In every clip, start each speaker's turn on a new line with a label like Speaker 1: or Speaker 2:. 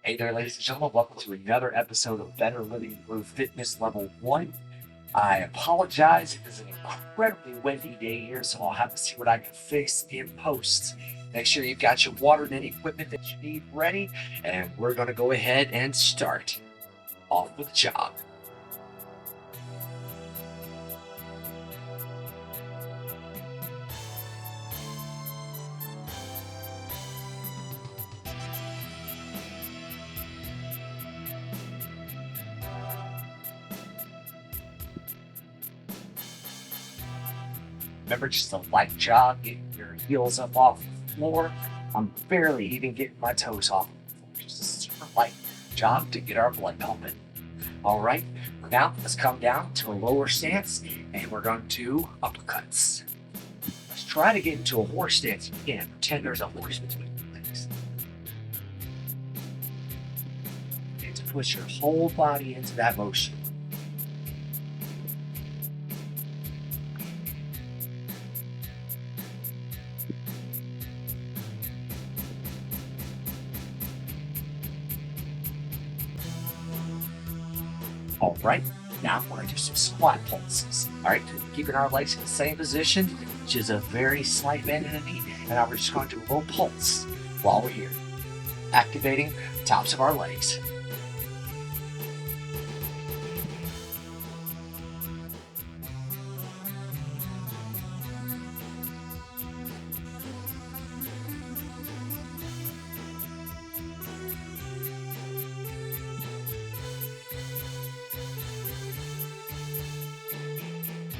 Speaker 1: Hey there, ladies and gentlemen. Welcome to another episode of Better Living Through Fitness Level 1. I apologize. It is an incredibly windy day here, so I'll have to see what I can fix in post. Make sure you've got your water and any equipment that you need ready, and we're going to go ahead and start off with the jog. Remember, just a light jog, getting your heels up off the floor. I'm barely even getting my toes off. Just a super light jog to get our blood pumping. All right, now let's come down to a lower stance and we're going to do uppercuts. Let's try to get into a horse stance if you can. Pretend there's a horse between your legs. And to push your whole body into that motion. All right, now we're going to do some squat pulses. All right, keeping our legs in the same position, which is a very slight bend in the knee. And now we're just going to do a little pulse while we're here, activating the tops of our legs.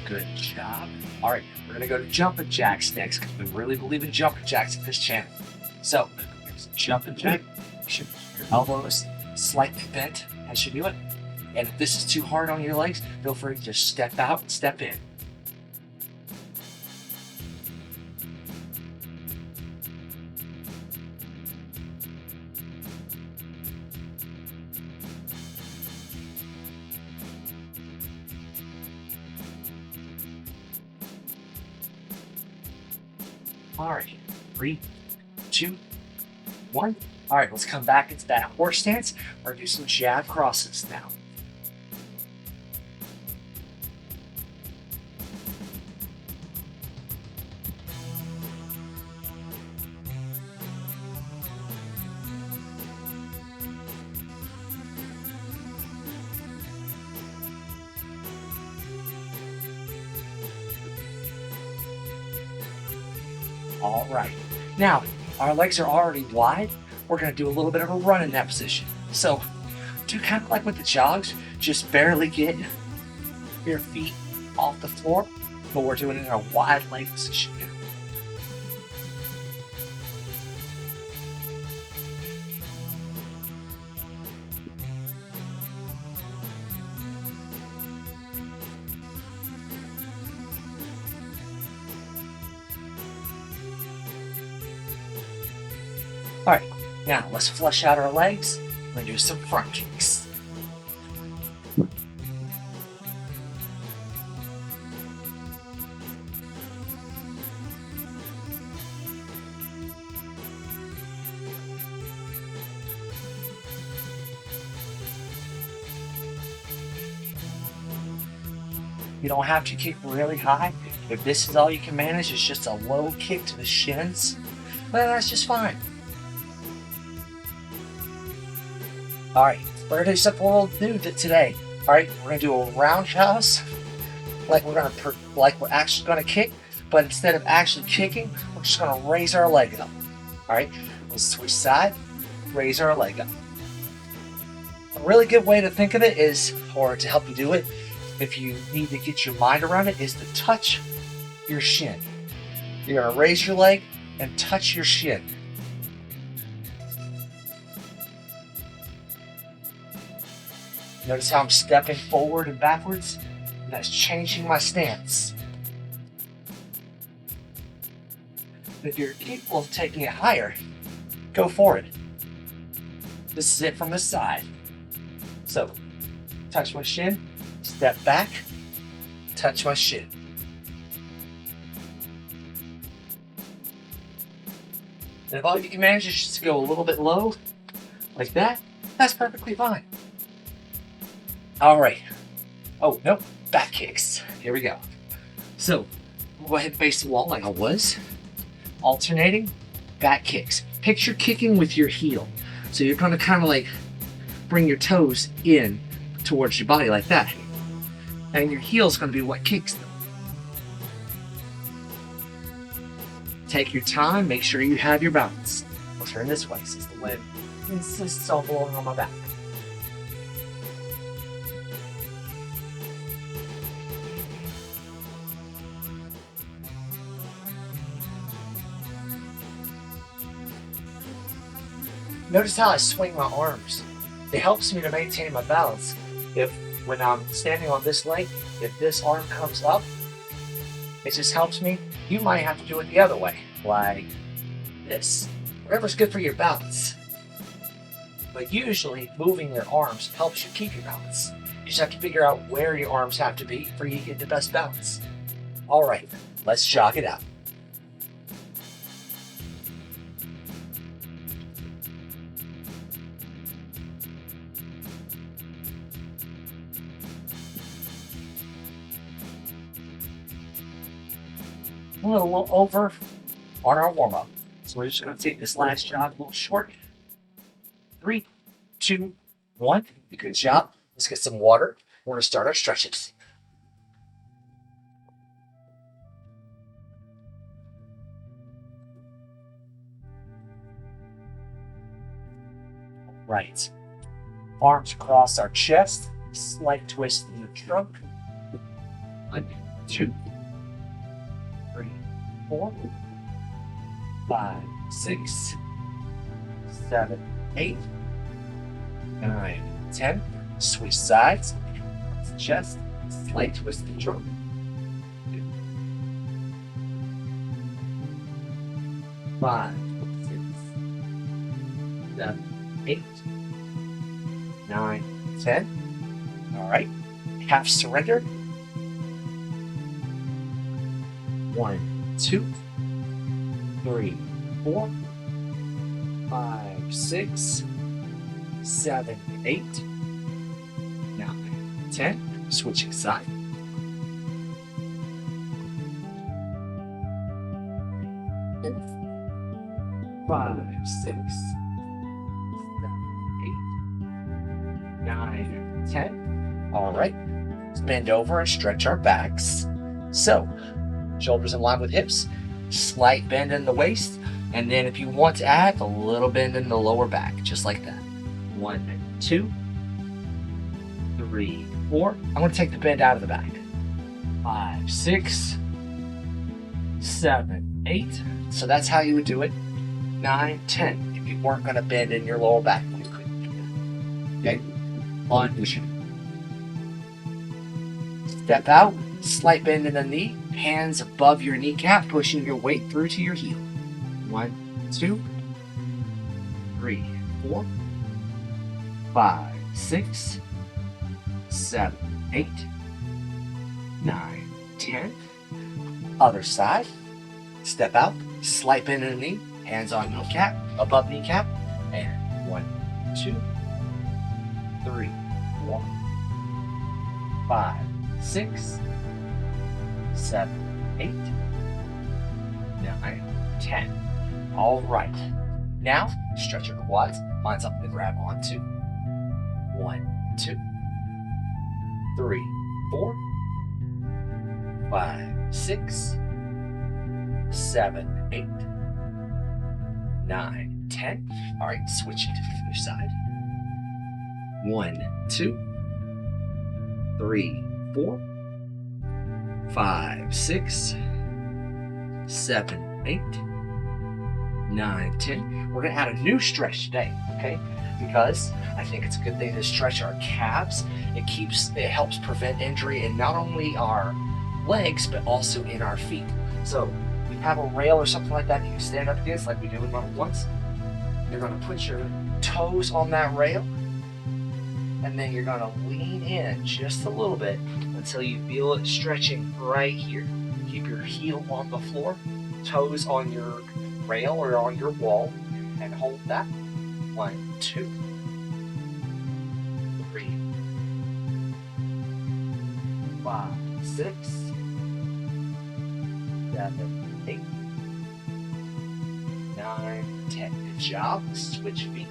Speaker 1: Good job. All right, we're gonna go to jumping jacks next because we really believe in jumping jacks in this channel. So, here's a jumping jack. You should your elbows slightly bent as you do it. And if this is too hard on your legs, feel free to just step out and step in. All right, 3, 2, 1. All right, let's come back into that horse stance or do some jab crosses now. All right, now our legs are already wide. We're gonna do a little bit of a run in that position. So do kind of like with the jogs, just barely get your feet off the floor, but we're doing it in a wide leg position now. All right, now let's flush out our legs. We're gonna do some front kicks. You don't have to kick really high. If this is all you can manage, it's just a low kick to the shins, well, that's just fine. All right, we're gonna do something a little new today. All right, we're gonna do a roundhouse, like we're actually gonna kick, but instead of actually kicking, we're just gonna raise our leg up. All right, we'll switch side, raise our leg up. A really good way to think of it is, or to help you do it, if you need to get your mind around it, is to touch your shin. You're gonna raise your leg and touch your shin. Notice how I'm stepping forward and backwards? That's changing my stance. If you're capable of taking it higher, go for it. This is it from the side. So, touch my shin, step back, touch my shin. And if all you can manage is just to go a little bit low, like that, That's perfectly fine. All right. Oh, nope. Back kicks. Here we go. So, we'll go ahead and face the wall like I was. Alternating back kicks. Picture kicking with your heel. So you're going to kind of like bring your toes in towards your body like that. And your heel is going to be what kicks them. Take your time. Make sure you have your balance. I'll turn this way since the wind insists on blowing on my back. Notice how I swing my arms. It helps me to maintain my balance. If when I'm standing on this leg, if this arm comes up, it just helps me. You might have to do it the other way, like this. Whatever's good for your balance. But usually, moving your arms helps you keep your balance. You just have to figure out where your arms have to be for you to get the best balance. All right, let's jog it out. A little over on our warm-up. So we're just going to take this last jog a little short. 3, 2, 1. Good job. Let's get some water. We're going to start our stretches. Right. Arms across our chest. Slight twist in the trunk. 1, 2, 3, 4, 5, 6, 7, 8, 9, 10. Switch sides. Chest. Slight twist in the trunk. 2, 5, 6, 7, 8, 9, 10. All right. Half surrender. 1, 2, 3, 4, 5, 6, 7, 8, 9, 10. Switching side. 5, 6, 7, 8, 9, 10. All right. Let's bend over and stretch our backs. So, shoulders in line with hips, slight bend in the waist, and then if you want to add a little bend in the lower back, just like that. 1, 2, 3, 4. I'm going to take the bend out of the back. 5, 6, 7, 8. So that's how you would do it. 9, 10. If you weren't going to bend in your lower back, you couldn't do that. Okay? Lunge. Step out, slight bend in the knee. Hands above your kneecap, pushing your weight through to your heel. 1, 2, 3, 4, 5, 6, 7, 8, 9, 10. Other side. Step out, slight bend in the knee, hands on kneecap, above kneecap, and 1, 2, 3, 4, 5, 6, 7, 8, 9, 10. All right. Now, stretch your quads. Find something to grab onto. 1, 2, 3, 4, 5, 6, 7, 8, 9, 10. All right, switch it to the other side. 1, 2, 3, 4, 5, 6, 7, 8, 9, 10. We're going to add a new stretch today, okay? Because I think it's a good thing to stretch our calves. It helps prevent injury in not only our legs, but also in our feet. So if you have a rail or something like that you can stand up against, like we did with level ones, you're going to put your toes on that rail, and then you're going to lean in just a little bit until you feel it stretching right here. Keep your heel on the floor, toes on your rail or on your wall, and hold that. 1, 2, 5, 6, 7, 8, 9, 10. Good job. Switch feet.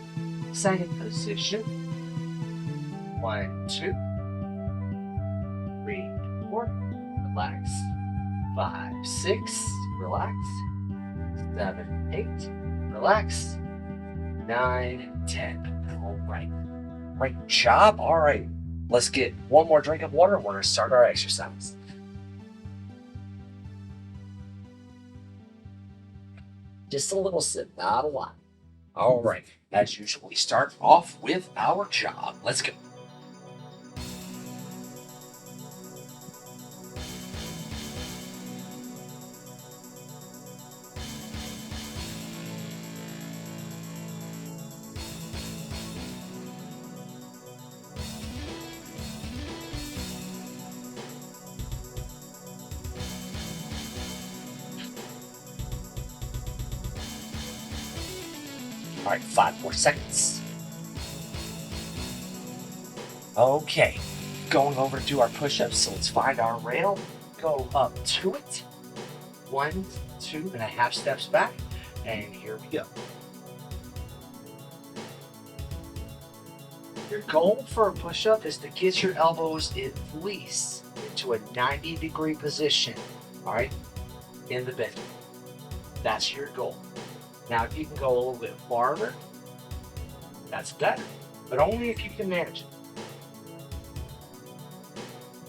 Speaker 1: Second position. 1, 2, 3, 4. Relax. 5, 6. Relax. 7, 8. Relax. 9, 10. All right. Great job. All right. Let's get one more drink of water. We're going to start our exercise. Just a little sip, not a lot. All right. As usual, we start off with our jog. Let's go. All right, 5 more seconds. Okay, going over to do our push-ups. So let's find our rail, go up to it. 1, 2.5 steps back, and here we go. Your goal for a push-up is to get your elbows at least into a 90-degree position, all right, in the bend. That's your goal. Now, if you can go a little bit farther, that's better, but only if you can manage it.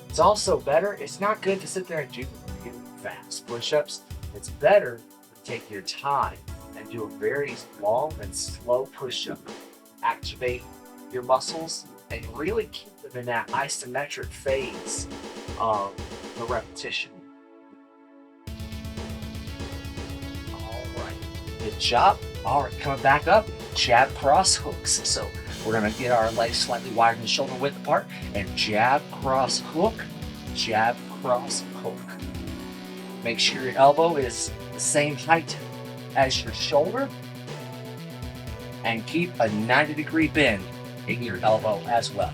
Speaker 1: It's also better, it's not good to sit there and do fast push-ups. It's better to take your time and do a very long and slow push-up. Activate your muscles and really keep them in that isometric phase of the repetition. Good job. All right, coming back up, jab cross hooks. So we're gonna get our legs slightly wider than shoulder width apart and jab cross hook, jab cross hook. Make sure your elbow is the same height as your shoulder and keep a 90-degree bend in your elbow as well.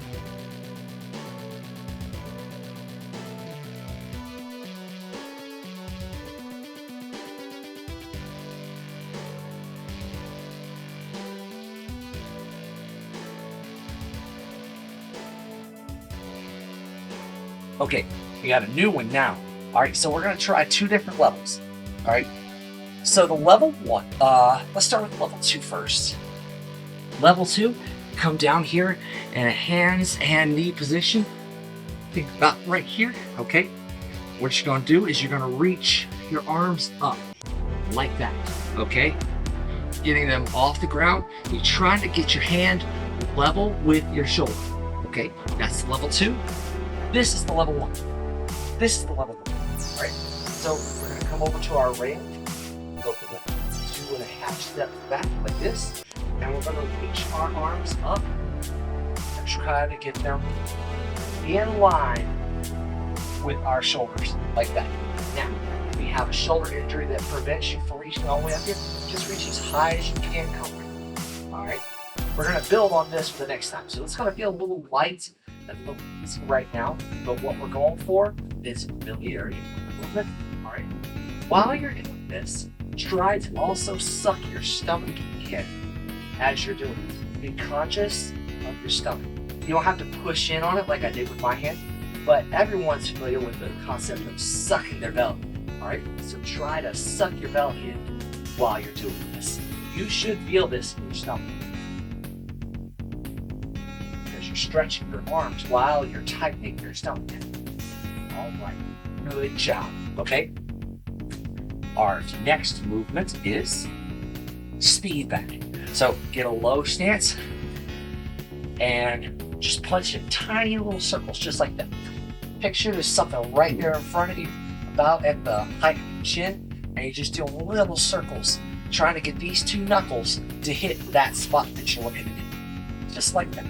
Speaker 1: Okay, we got a new one now. All right, so we're gonna try 2 different levels. All right, so the level 1, let's start with level 2 first. Level 2, come down here in a hands and knee position. Think about right here, okay? What you're gonna do is you're gonna reach your arms up like that, okay? Getting them off the ground. You're trying to get your hand level with your shoulder, okay? That's level 2. This is the level 1. This is the level 1. All right, so we're gonna come over to our rail, go for the 2.5 steps back like this, and we're gonna reach our arms up and try to get them in line with our shoulders, like that. Now, if you have a shoulder injury that prevents you from reaching all the way up here, just reach as high as you can comfortably. All right, we're gonna build on this for the next time. So it's gonna be a little light and a little easy right now, but what we're going for is familiarity movement. All right, while you're doing this, try to also suck your stomach in as you're doing this. Be conscious of your stomach. You don't have to push in on it like I did with my hand, but everyone's familiar with the concept of sucking their belly. All right, so try to suck your belly in while you're doing this. You should feel this in your stomach, because you're stretching your arms while you're tightening your stomach. All right, good job. Okay, our next movement is speed bending. So get a low stance and just punch in tiny little circles, just like that. Picture there's something right there in front of you, about at the height of your chin, and you're just doing little circles, trying to get these 2 knuckles to hit that spot that you're looking at. Just like that.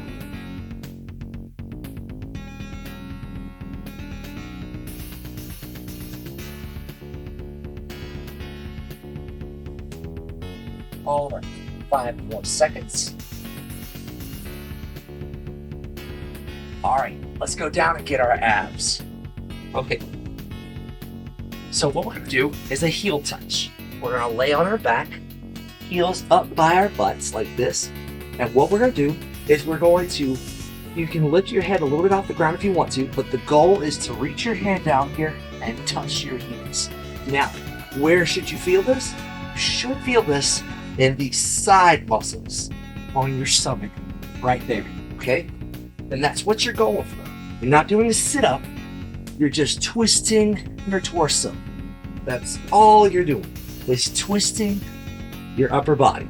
Speaker 1: All right, 5 more seconds. All right, let's go down and get our abs. Okay. So what we're gonna do is a heel touch. We're gonna lay on our back, heels up by our butts like this. And what we're gonna do is we're going to, you can lift your head a little bit off the ground if you want to, but the goal is to reach your hand down here and touch your heels. Now, where should you feel this? You should feel this in the side muscles on your stomach, right there, okay? And that's what you're going for. You're not doing a sit-up, you're just twisting your torso. That's all you're doing, is twisting your upper body.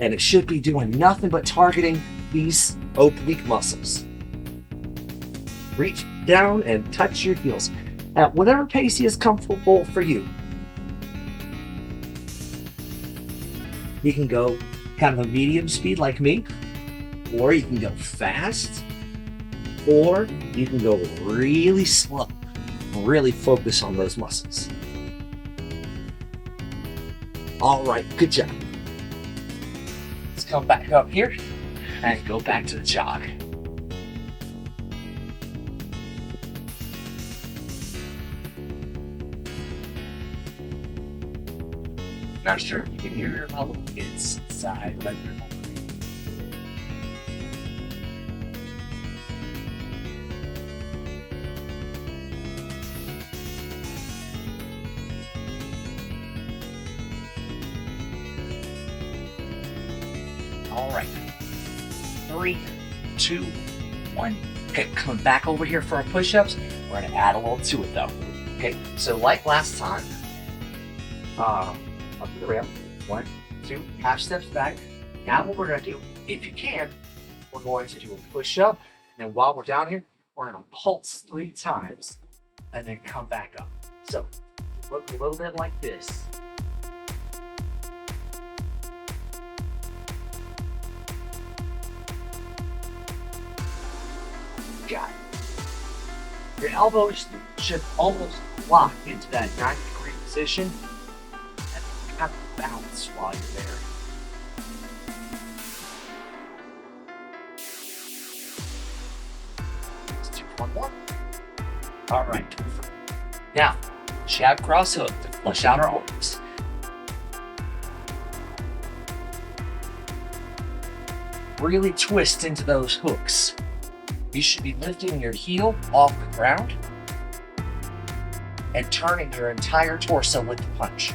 Speaker 1: And it should be doing nothing but targeting these oblique muscles. Reach down and touch your heels at whatever pace is comfortable for you. You can go kind of a medium speed like me, or you can go fast, or you can go really slow. Really focus on those muscles. All right, good job. Let's come back up here and go back to the jog. Not sure if you can hear your bubble inside, but all right. 3, 2, 1. Okay, come back over here for our push-ups. We're gonna add a little to it though. Okay, so like last time, up the rail, 1, 2, half steps back. Now what we're gonna do, if you can, we're going to do a push-up, and then while we're down here, we're gonna pulse 3 times, and then come back up. So, look a little bit like this. Got it. Your elbows should almost lock into that 90-degree position and kind of bounce while you're there. Let's do one more. All right. Now, jab cross hook to flush out our arms. Really twist into those hooks. You should be lifting your heel off the ground and turning your entire torso with the punch.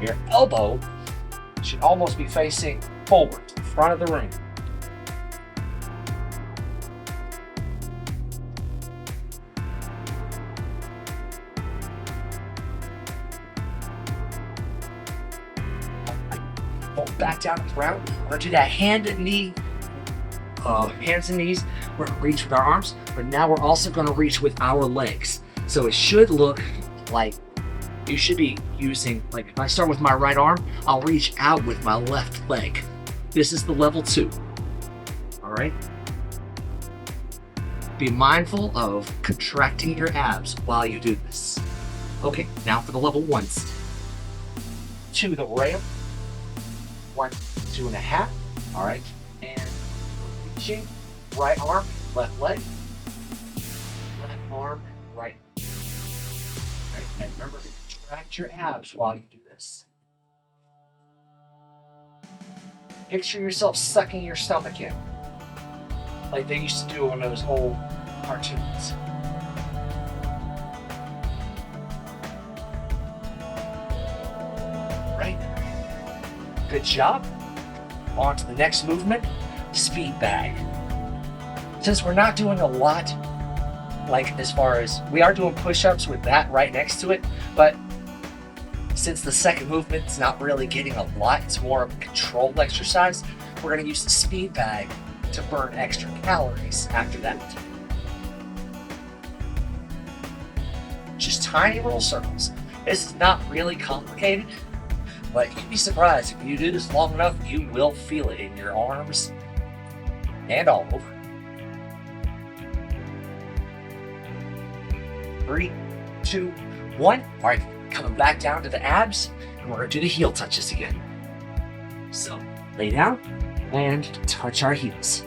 Speaker 1: Your elbow should almost be facing forward to the front of the ring. Hold back down to the ground. We're gonna do that hand and knee, hands and knees. We're gonna reach with our arms, but now we're also gonna reach with our legs. So it should look like you should be using, like if I start with my right arm, I'll reach out with my left leg. This is the level 2, all right? Be mindful of contracting your abs while you do this. Okay, now for the level 1s. To the rail, 1, 2.5, all right? And reaching. Right arm, left leg, left arm, right. Right. And remember to contract your abs while you do this. Picture yourself sucking your stomach in, like they used to do on those old cartoons. Right. Good job. On to the next movement, speed bag. Since we're not doing a lot, like as far as, we are doing push-ups with that right next to it, but since the second movement's not really getting a lot, it's more of a controlled exercise, we're gonna use the speed bag to burn extra calories after that. Just tiny little circles. This is not really complicated, but you'd be surprised if you do this long enough, you will feel it in your arms and all over. 3, 2, 1. All right, coming back down to the abs, and we're gonna do the heel touches again. So, lay down and touch our heels.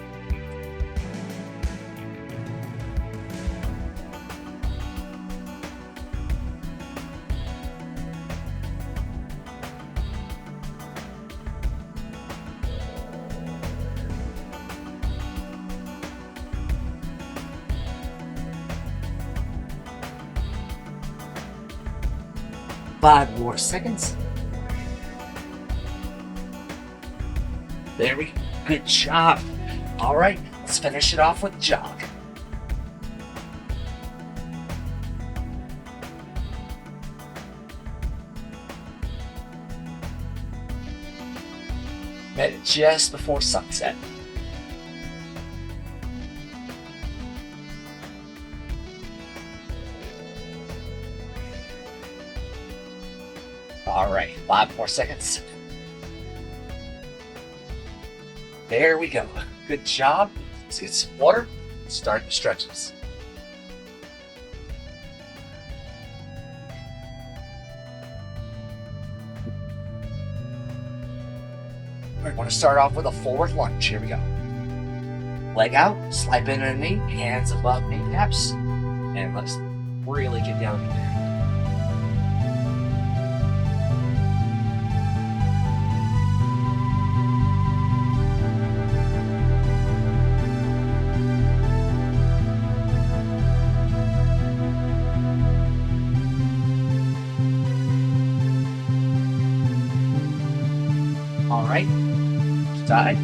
Speaker 1: 5 more seconds. There we go. Good job. All right, let's finish it off with jog. Met it just before sunset. All right, 5 more seconds. There we go. Good job. Let's get some water. Start the stretches. We're going to start off with a forward lunge. Here we go. Leg out, slide bend in the knee, hands above kneecaps, and let's really get down in there. All right, side.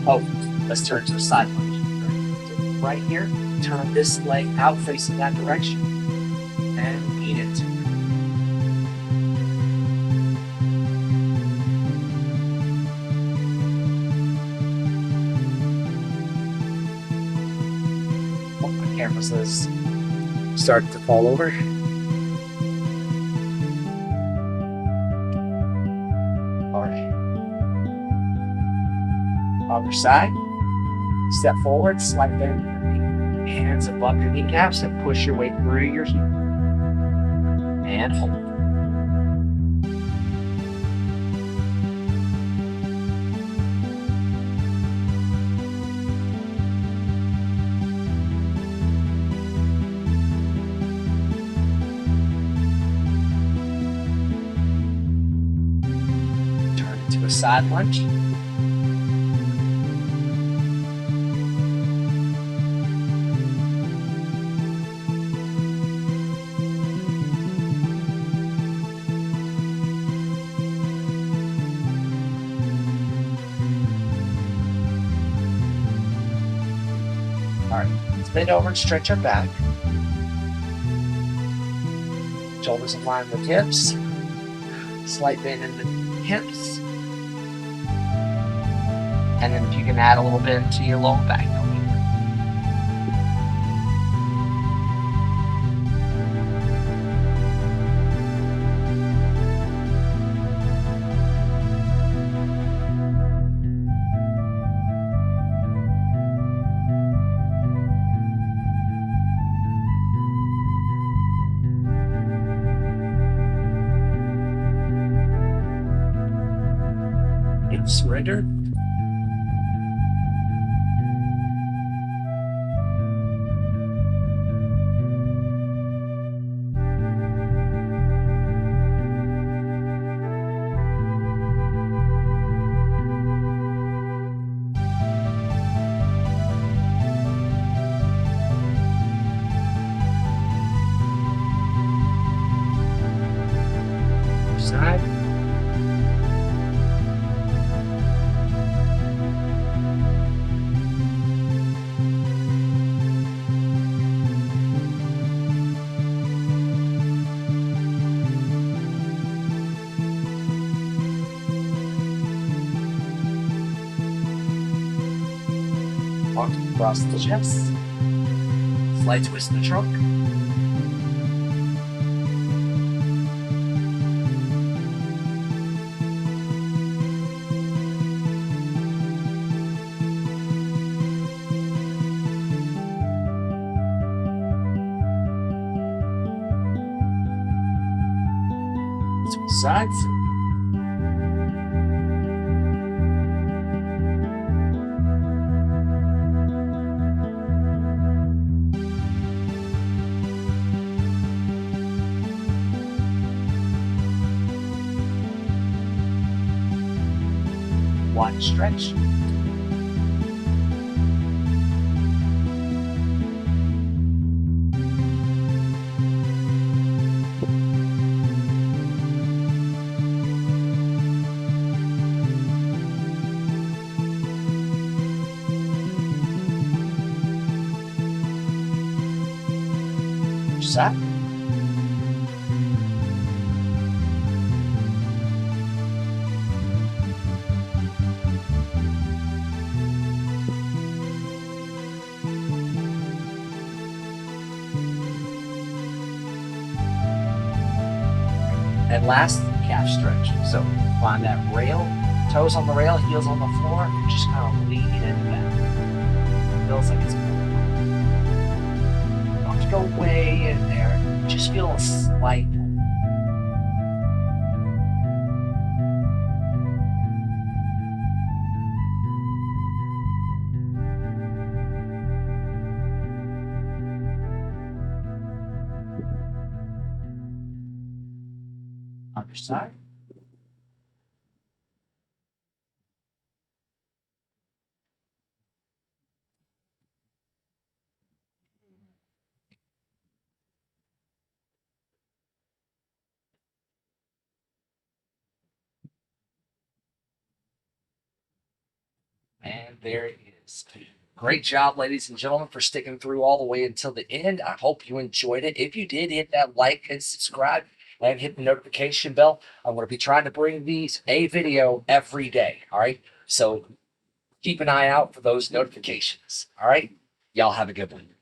Speaker 1: Oh, let's turn to the side lunge. Right here, turn this leg out facing that direction and lean it. Oh, my camera says starting to fall over. All right. Other side. Step forward, slide bend your knee. Hands above your kneecaps and push your way through your heel. And hold. Turn into a side lunge. All right, let's bend over and stretch our back. Shoulders in line with hips. Slight bend in the hips. And then if you can add a little bit into your lower back. Surrender. Side. Walk across the chest. Slight twist in the trunk. Switch sides. One stretch. Set. And last, calf stretch. So find that rail, toes on the rail, heels on the floor, and just kind of lean into that. It feels like it's don't have to go way in there. Just feel a slight pull. Other side. And there it is. Great job, ladies and gentlemen, for sticking through all the way until the end. I hope you enjoyed it. If you did, hit that like and subscribe and hit the notification bell. I'm going to be trying to bring these a video every day. All right. So keep an eye out for those notifications. All right. Y'all have a good one.